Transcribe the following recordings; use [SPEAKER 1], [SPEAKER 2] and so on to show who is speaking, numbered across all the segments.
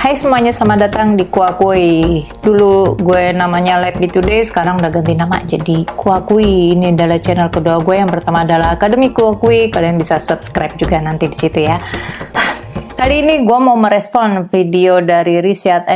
[SPEAKER 1] Hai semuanya, selamat datang di Kuakui. Dulu gue namanya Let Be Today, sekarang udah ganti nama jadi Kuakui. Ini adalah channel kedua gue, yang pertama adalah Akademi Kuakui. Kalian bisa subscribe juga nanti di situ ya. Kali ini gue mau merespon video dari Risat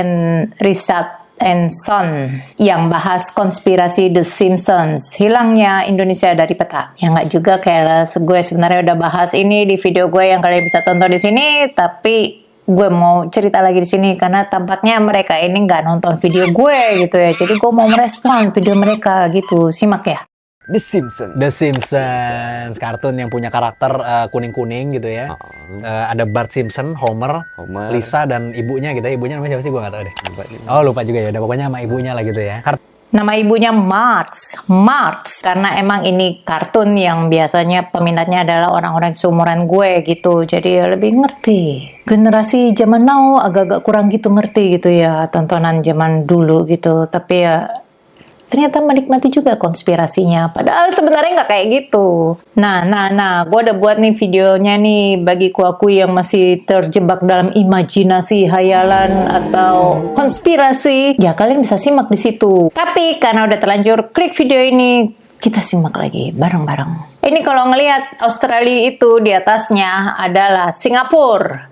[SPEAKER 1] and Son yang bahas konspirasi The Simpsons, hilangnya Indonesia dari peta. Ya nggak juga, kayak gue sebenarnya udah bahas ini di video gue yang kalian bisa tonton di sini, tapi gue mau cerita lagi di sini karena tampaknya mereka ini nggak nonton video gue gitu ya. Jadi gue mau merespon video mereka gitu. Simak ya.
[SPEAKER 2] The Simpsons, kartun yang punya karakter kuning-kuning gitu ya. Ada Bart Simpson, Homer, Lisa dan ibunya gitu ya. Ibunya namanya siapa sih? Gue nggak tahu deh. Lupa juga ya. Udah pokoknya sama ibunya lah gitu ya.
[SPEAKER 1] Nama ibunya Marge, karena emang ini kartun yang biasanya peminatnya adalah orang-orang seumuran gue gitu, jadi lebih ngerti. Generasi zaman now agak-agak kurang gitu ngerti gitu ya tontonan zaman dulu gitu, tapi ya ternyata menikmati juga konspirasinya, padahal sebenarnya nggak kayak gitu. Nah, gue udah buat nih videonya nih bagi aku yang masih terjebak dalam imajinasi, hayalan, atau konspirasi. Ya, kalian bisa simak di situ. Tapi karena udah terlanjur klik video ini, kita simak lagi bareng-bareng. Ini kalau ngelihat Australia itu di atasnya adalah Singapura.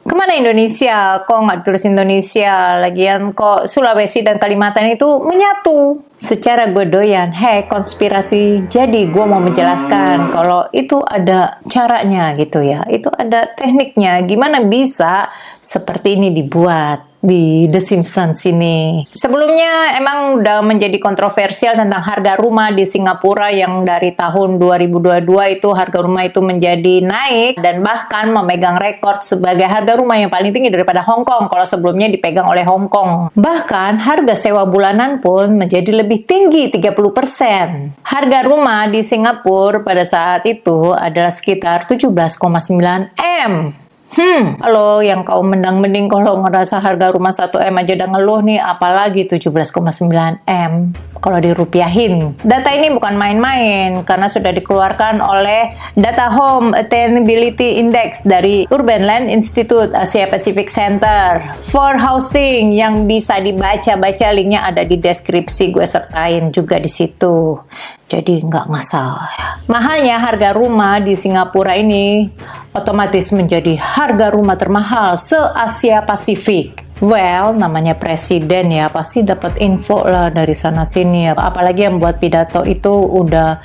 [SPEAKER 1] Kemana Indonesia? Kok nggak tulis Indonesia? Lagian kok Sulawesi dan Kalimantan itu menyatu? Secara gue doyan, konspirasi. Jadi gue mau menjelaskan kalau itu ada caranya gitu ya. Itu ada tekniknya. Gimana bisa seperti ini dibuat di The Simpsons ini. Sebelumnya emang udah menjadi kontroversial tentang harga rumah di Singapura yang dari tahun 2022 itu harga rumah itu menjadi naik dan bahkan memegang rekor sebagai harga rumah yang paling tinggi daripada Hong Kong kalau sebelumnya dipegang oleh Hong Kong. Bahkan harga sewa bulanan pun menjadi lebih tinggi 30%. Harga rumah di Singapura pada saat itu adalah sekitar 17,9 M. Kalau yang kau mendang-mending kalau ngerasa harga rumah 1 M aja udah ngeluh nih, apalagi 17,9 M kalau dirupiahin. Data ini bukan main-main karena sudah dikeluarkan oleh Data Home Attainability Index dari Urban Land Institute Asia Pacific Center for Housing, yang bisa dibaca-baca, linknya ada di deskripsi, gue sertain juga di situ. Jadi nggak ngasal. Mahalnya harga rumah di Singapura ini otomatis menjadi harga rumah termahal se-Asia Pasifik. Well, namanya presiden ya, pasti dapat info lah dari sana-sini ya. Apalagi yang buat pidato itu udah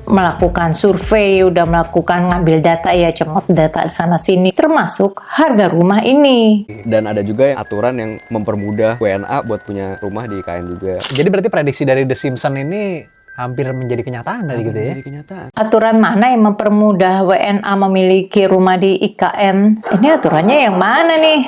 [SPEAKER 1] melakukan survei, udah melakukan ngambil data ya, cemot data sana-sini, termasuk harga rumah ini.
[SPEAKER 2] Dan ada juga aturan yang mempermudah WNA buat punya rumah di IKN juga. Jadi berarti prediksi dari The Simpsons ini hampir menjadi kenyataan tadi gitu ya.
[SPEAKER 1] Aturan mana yang mempermudah WNA memiliki rumah di IKN? Ini aturannya yang mana nih?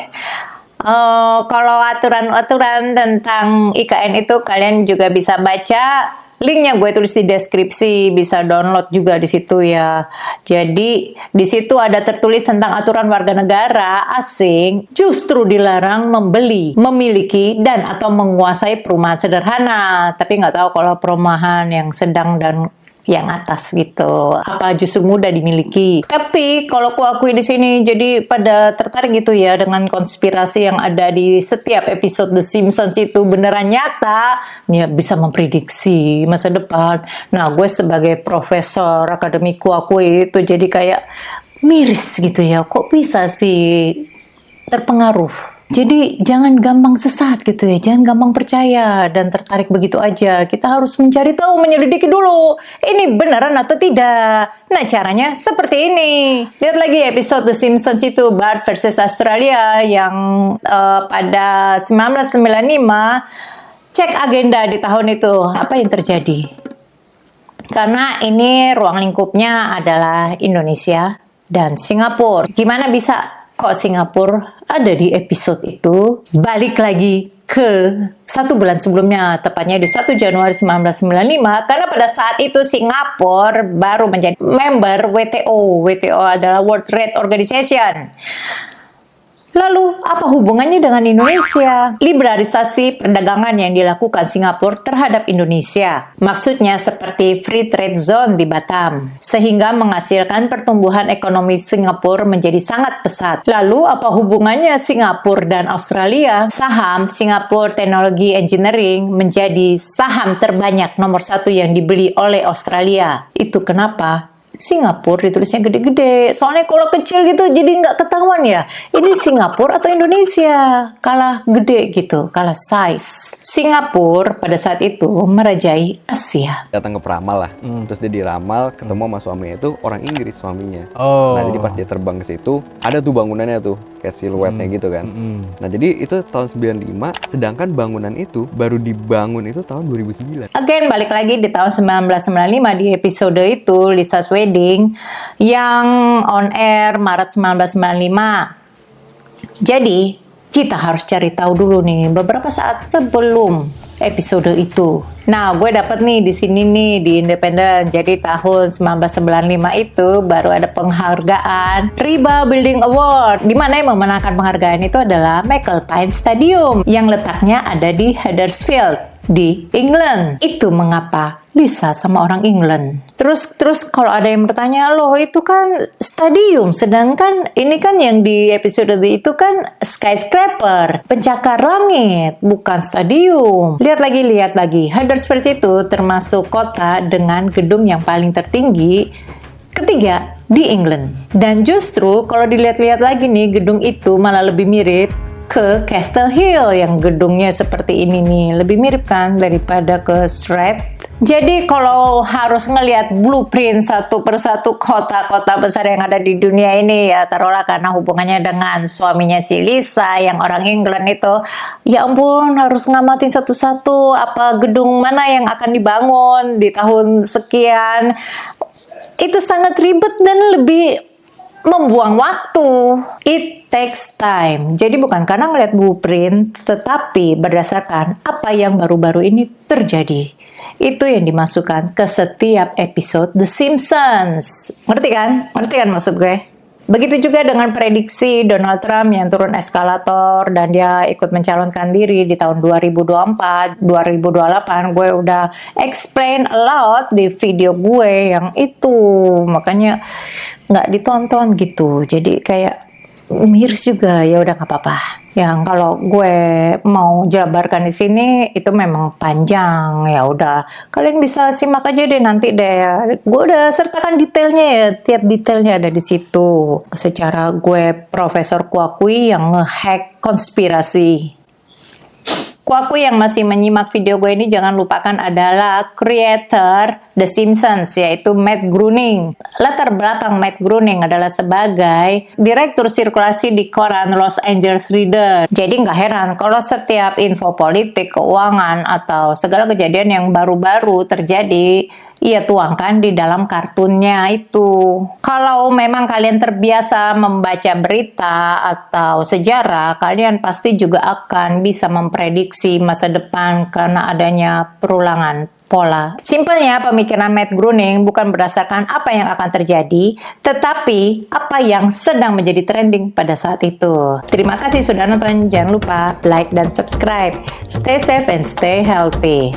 [SPEAKER 1] Kalau aturan-aturan tentang IKN itu kalian juga bisa baca. Linknya gue tulis di deskripsi, bisa download juga di situ ya. Jadi di situ ada tertulis tentang aturan warga negara asing justru dilarang membeli, memiliki, dan atau menguasai perumahan sederhana. Tapi nggak tahu kalau perumahan yang sedang dan yang atas gitu, apa justru mudah dimiliki. Tapi kalau aku akui di sini, jadi pada tertarik gitu ya dengan konspirasi yang ada di setiap episode The Simpsons itu beneran nyata, ya bisa memprediksi masa depan. Nah, gue sebagai profesor akademiku akui itu jadi kayak miris gitu ya, kok bisa sih terpengaruh. Jadi jangan gampang sesat gitu ya, jangan gampang percaya dan tertarik begitu aja. Kita harus mencari tahu, menyelidiki dulu, ini beneran atau tidak. Nah, caranya seperti ini. Lihat lagi episode The Simpsons itu, Bart versus Australia, yang pada 1995. Cek agenda di tahun itu, apa yang terjadi. Karena ini ruang lingkupnya adalah Indonesia dan Singapura. Gimana bisa kok Singapura ada di episode itu? Balik lagi ke 1 bulan sebelumnya, tepatnya di 1 Januari 1995, karena pada saat itu Singapura baru menjadi member WTO. WTO adalah World Trade Organization. Lalu, apa hubungannya dengan Indonesia? Liberalisasi perdagangan yang dilakukan Singapura terhadap Indonesia. Maksudnya seperti free trade zone di Batam. Sehingga menghasilkan pertumbuhan ekonomi Singapura menjadi sangat pesat. Lalu, apa hubungannya Singapura dan Australia? Saham Singapura Technology Engineering menjadi saham terbanyak nomor 1 yang dibeli oleh Australia. Itu kenapa? Singapura ditulisnya gede-gede. Soalnya kalau kecil gitu jadi nggak ketahuan ya. Ini Singapura atau Indonesia? Kalah gede gitu, kalah size. Singapura pada saat itu merajai Asia.
[SPEAKER 3] Datang ke peramal lah. Terus dia diramal, ketemu sama suaminya itu orang Inggris suaminya.
[SPEAKER 2] Oh.
[SPEAKER 3] Nah, jadi pas dia terbang ke situ, ada tuh bangunannya tuh, kayak siluetnya gitu kan. Nah, jadi itu tahun 95, sedangkan bangunan itu baru dibangun itu tahun 2009.
[SPEAKER 1] Again, balik lagi di tahun 1995 di episode itu, Lisa's Wedding, yang on air Maret 1995. Jadi, kita harus cari tahu dulu nih, beberapa saat sebelum episode itu. Nah, gue dapet nih di sini nih di Independent. Jadi tahun 1995 itu baru ada penghargaan RIBA Building Award, di mana yang memenangkan penghargaan itu adalah McAlpine Stadium yang letaknya ada di Huddersfield di England. Itu mengapa Lisa sama orang England. Terus kalau ada yang bertanya, loh itu kan stadium, sedangkan ini kan yang di episode itu kan skyscraper, pencakar langit, bukan stadium. Lihat lagi. Huddersfield itu termasuk kota dengan gedung yang paling tertinggi ketiga di England. Dan justru kalau dilihat-lihat lagi nih, gedung itu malah lebih mirip ke Castle Hill yang gedungnya seperti ini nih. Lebih mirip kan daripada ke Shred. Jadi kalau harus ngelihat blueprint satu persatu kota-kota besar yang ada di dunia ini, ya taruhlah karena hubungannya dengan suaminya si Lisa yang orang England itu, ya ampun harus ngamatin satu-satu apa gedung mana yang akan dibangun di tahun sekian. Itu sangat ribet dan lebih membuang waktu. It takes time. Jadi bukan karena ngeliat blueprint, tetapi berdasarkan apa yang baru-baru ini terjadi. Itu yang dimasukkan ke setiap episode The Simpsons. Ngerti kan? Ngerti kan maksud gue? Begitu juga dengan prediksi Donald Trump yang turun eskalator dan dia ikut mencalonkan diri di tahun 2024, 2028. Gue udah explain a lot di video gue yang itu. Makanya nggak ditonton gitu. Jadi kayak miris juga, ya udah nggak apa-apa. Yang kalau gue mau jabarkan di sini itu memang panjang, ya udah kalian bisa simak aja deh nanti deh. Gue udah sertakan detailnya ya, tiap detailnya ada di situ. Secara gue Profesor Kuakui yang ngehack konspirasi. Kuakui yang masih menyimak video gue ini jangan lupakan adalah creator The Simpsons, yaitu Matt Groening. Latar belakang Matt Groening adalah sebagai direktur sirkulasi di koran Los Angeles Reader. Jadi nggak heran kalau setiap info politik, keuangan, atau segala kejadian yang baru-baru terjadi, ia tuangkan di dalam kartunnya itu. Kalau memang kalian terbiasa membaca berita atau sejarah, kalian pasti juga akan bisa memprediksi masa depan karena adanya perulangan pola. Simpelnya, pemikiran Matt Groening bukan berdasarkan apa yang akan terjadi, tetapi apa yang sedang menjadi trending pada saat itu. Terima kasih sudah nonton. Jangan lupa like dan subscribe. Stay safe and stay healthy.